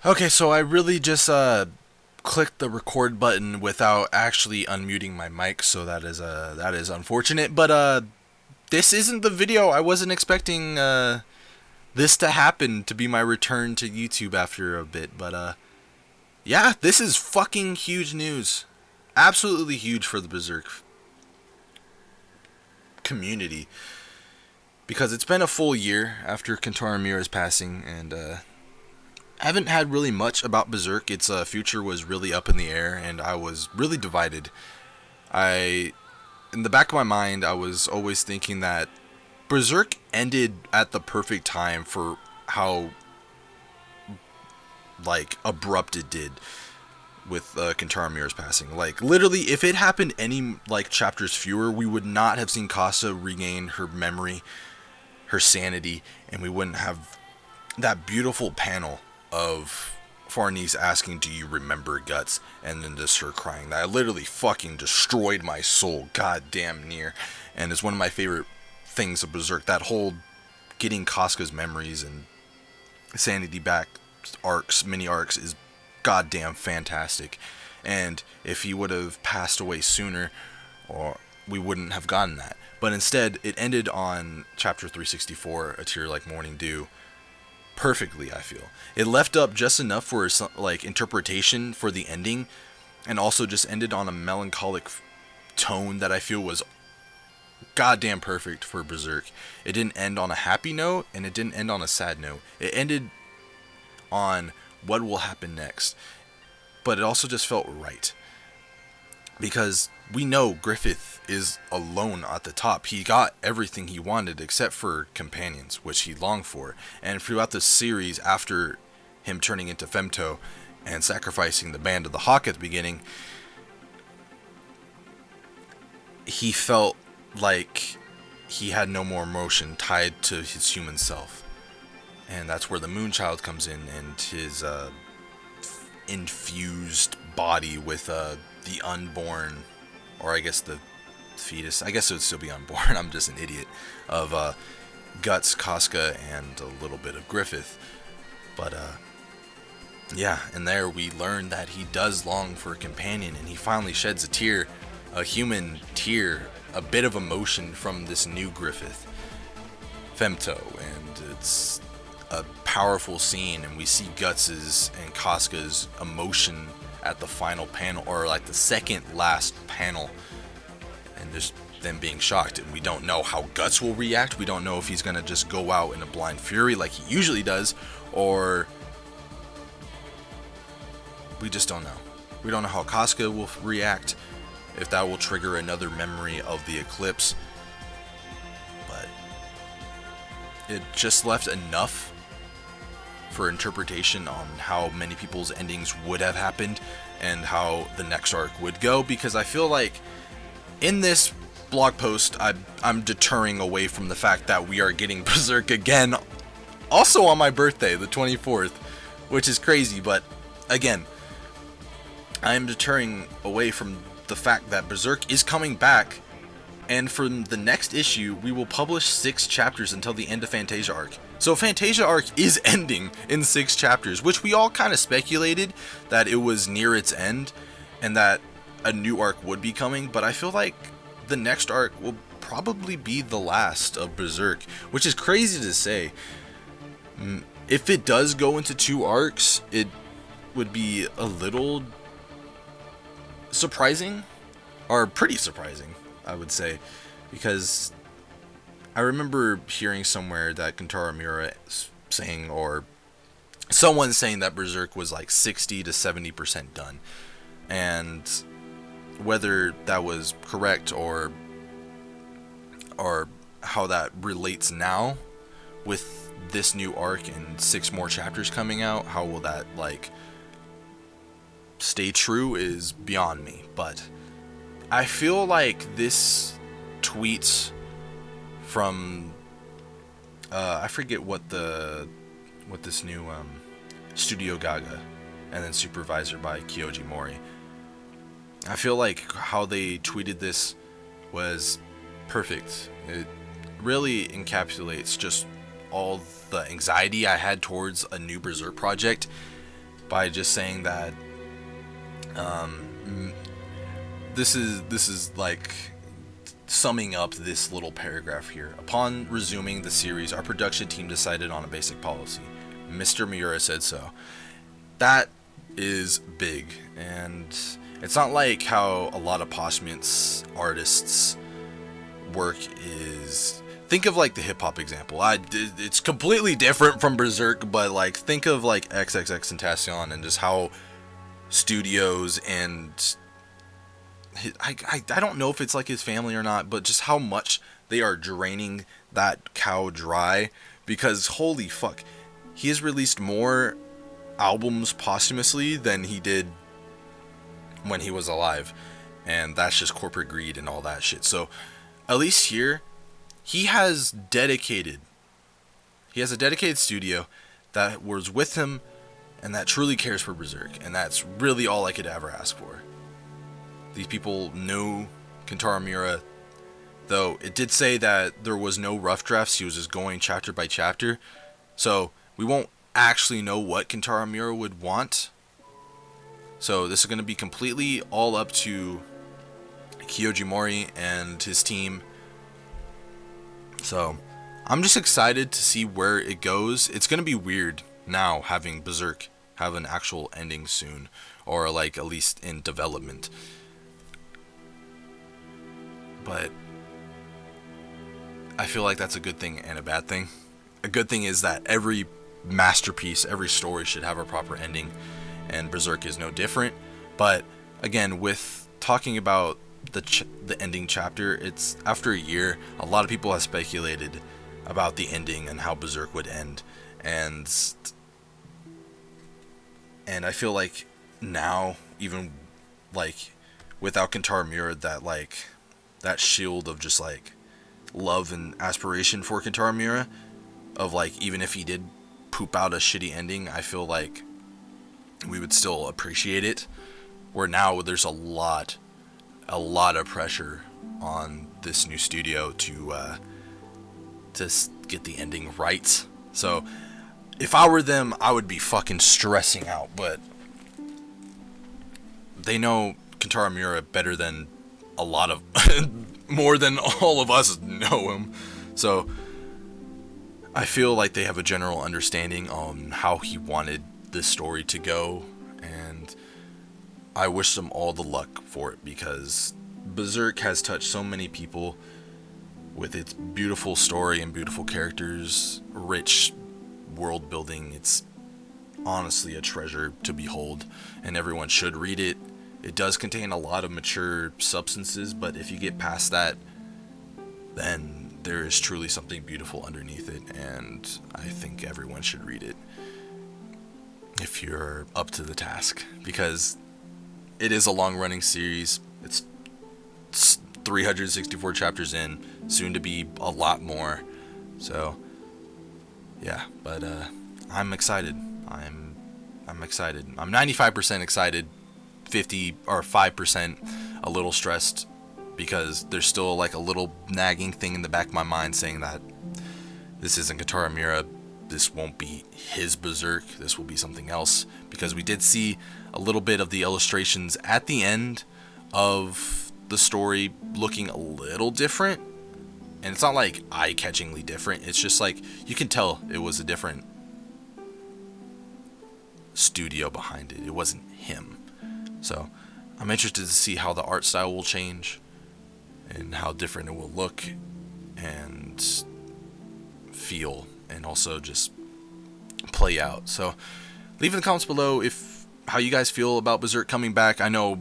Okay, so I really just clicked the record button without actually unmuting my mic, so that is unfortunate. But this isn't the video. I wasn't expecting this to happen to be my return to YouTube after a bit. But yeah, this is fucking huge news. Absolutely huge for the Berserk community because it's been a full year after Kentaro Miura's passing, and haven't had really much about Berserk. Its future was really up in the air, and I was really divided. I, in the back of my mind, I was always thinking that Berserk ended at the perfect time for how like abrupt it did with Kentaro Miura's passing. Like literally, if it happened any like chapters fewer, we would not have seen Casa regain her memory, her sanity, and we wouldn't have that beautiful panel of Farnese asking, "Do you remember Guts?" and then just her crying. That literally fucking destroyed my soul, goddamn near, and it's one of my favorite things of Berserk. That whole getting Casca's memories and sanity back arcs, mini arcs, is goddamn fantastic. And if he would have passed away sooner, or we wouldn't have gotten that. But instead, it ended on chapter 364, A Tear Like Morning Dew, perfectly. I feel it left up just enough for like interpretation for the ending, and also just ended on a melancholic tone that I feel was goddamn perfect for Berserk. It didn't end on a happy note, and it didn't end on a sad note. It ended on what will happen next, but it also just felt right, because we know Griffith is alone at the top. He got everything he wanted except for companions, which he longed for. And throughout the series, after him turning into Femto and sacrificing the Band of the Hawk at the beginning, he felt like he had no more emotion tied to his human self. And that's where the Moonchild comes in, and his infused body with the unborn, or I guess the fetus, I guess it would still be unborn, I'm just an idiot, of Guts, Casca, and a little bit of Griffith. But yeah, and there we learn that he does long for a companion, and he finally sheds a tear, a human tear, a bit of emotion from this new Griffith, Femto, and it's a powerful scene, and we see Guts's and Casca's emotion at the final panel, or like the second last panel, and just them being shocked. And we don't know how Guts will react. We don't know if he's gonna just go out in a blind fury like he usually does, or we just don't know. We don't know how Casca will react, if that will trigger another memory of the eclipse. But it just left enough for interpretation on how many people's endings would have happened and how the next arc would go, because I feel like in this blog post I'm deterring away from the fact that we are getting Berserk again, also on my birthday, the 24th, which is crazy. But again, I am deterring away from the fact that Berserk is coming back, and from the next issue we will publish 6 chapters until the end of Fantasia arc. So Fantasia arc is ending in 6 chapters, which we all kind of speculated that it was near its end and that a new arc would be coming, but I feel like the next arc will probably be the last of Berserk, which is crazy to say. If it does go into 2 arcs, it would be a little surprising, or pretty surprising, I would say, because I remember hearing somewhere that Kentaro Miura saying, or someone saying, that Berserk was like 60 to 70% done. And whether that was correct, or how that relates now with this new arc and 6 more chapters coming out, how will that like stay true, is beyond me. But I feel like this tweets from I forget what this new Studio Gaga, and then supervisor by Kyoji Mori. I feel like how they tweeted this was perfect. It really encapsulates just all the anxiety I had towards a new Berserk project, by just saying that this is like summing up this little paragraph here. Upon resuming the series, our production team decided on a basic policy. Mr. Miura said so. That is big, and it's not like how a lot of posthumous artists' work is. Think of like the hip hop example. It's completely different from Berserk, but like think of like XXXTentacion and just how studios and I don't know if it's like his family or not, but just how much they are draining that cow dry, because holy fuck, he has released more albums posthumously than he did when he was alive, and that's just corporate greed and all that shit. So at least here he has a dedicated studio that was with him and that truly cares for Berserk, and that's really all I could ever ask for. These people knew Kentaro Miura, though it did say that there was no rough drafts, he was just going chapter by chapter, so we won't actually know what Kentaro Miura would want. So this is going to be completely all up to Kyoji Mori and his team. So I'm just excited to see where it goes. It's going to be weird now having Berserk have an actual ending soon, or like at least in development. But I feel like that's a good thing and a bad thing. A good thing is that every masterpiece, every story should have a proper ending, and Berserk is no different. But again, with talking about the ending chapter, it's after a year, a lot of people have speculated about the ending and how Berserk would end, and I feel like now, even like without Kentaro Miura, that shield of just like love and aspiration for Kentaro Miura, of like even if he did poop out a shitty ending, I feel like we would still appreciate it. Where now there's a lot of pressure on this new studio to get the ending right. So if I were them, I would be fucking stressing out, but they know Kentaro Miura better than a lot of more than all of us know him. So I feel like they have a general understanding on how he wanted this story to go, and I wish them all the luck for it, because Berserk has touched so many people with its beautiful story and beautiful characters, rich world building. It's honestly a treasure to behold, and everyone should read it. It does contain a lot of mature substances, but if you get past that, then there is truly something beautiful underneath it, and I think everyone should read it if you're up to the task, because it is a long-running series. It's 364 chapters in, soon to be a lot more. So yeah, but I'm excited. I'm excited. I'm 95% excited, 50 or 5% a little stressed, because there's still like a little nagging thing in the back of my mind saying that this isn't Kentaro Miura, this won't be his Berserk, this will be something else, because we did see a little bit of the illustrations at the end of the story looking a little different, and it's not like eye-catchingly different, it's just like you can tell it was a different studio behind it. It wasn't him. So I'm interested to see how the art style will change and how different it will look and feel, and also just play out. So leave in the comments below how you guys feel about Berserk coming back. I know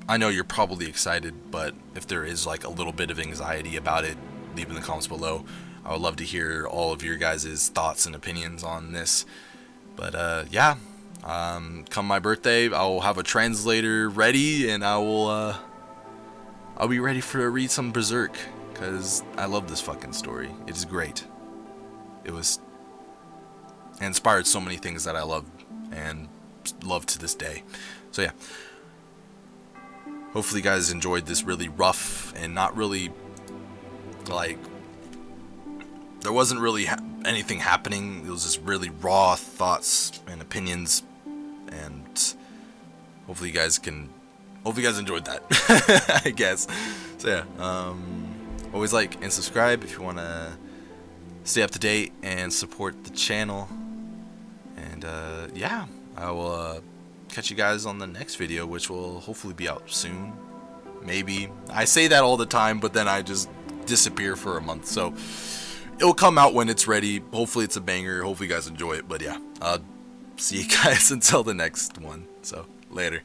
you're probably excited, but if there is like a little bit of anxiety about it, leave in the comments below. I would love to hear all of your guys' thoughts and opinions on this. But yeah, come my birthday, I'll have a translator ready, and I'll be ready to read some Berserk, because I love this fucking story. It is great. It inspired so many things that I love and love to this day. So yeah, hopefully you guys enjoyed this really rough and not really like, there wasn't really anything happening. It was just really raw thoughts and opinions and hopefully you guys enjoyed that. I guess. So yeah, always like and subscribe if you want to stay up to date and support the channel. And yeah, I will catch you guys on the next video, which will hopefully be out soon. Maybe. I say that all the time, but then I just disappear for a month. So it'll come out when it's ready. Hopefully it's a banger. Hopefully you guys enjoy it. But yeah, I'll see you guys until the next one. So later.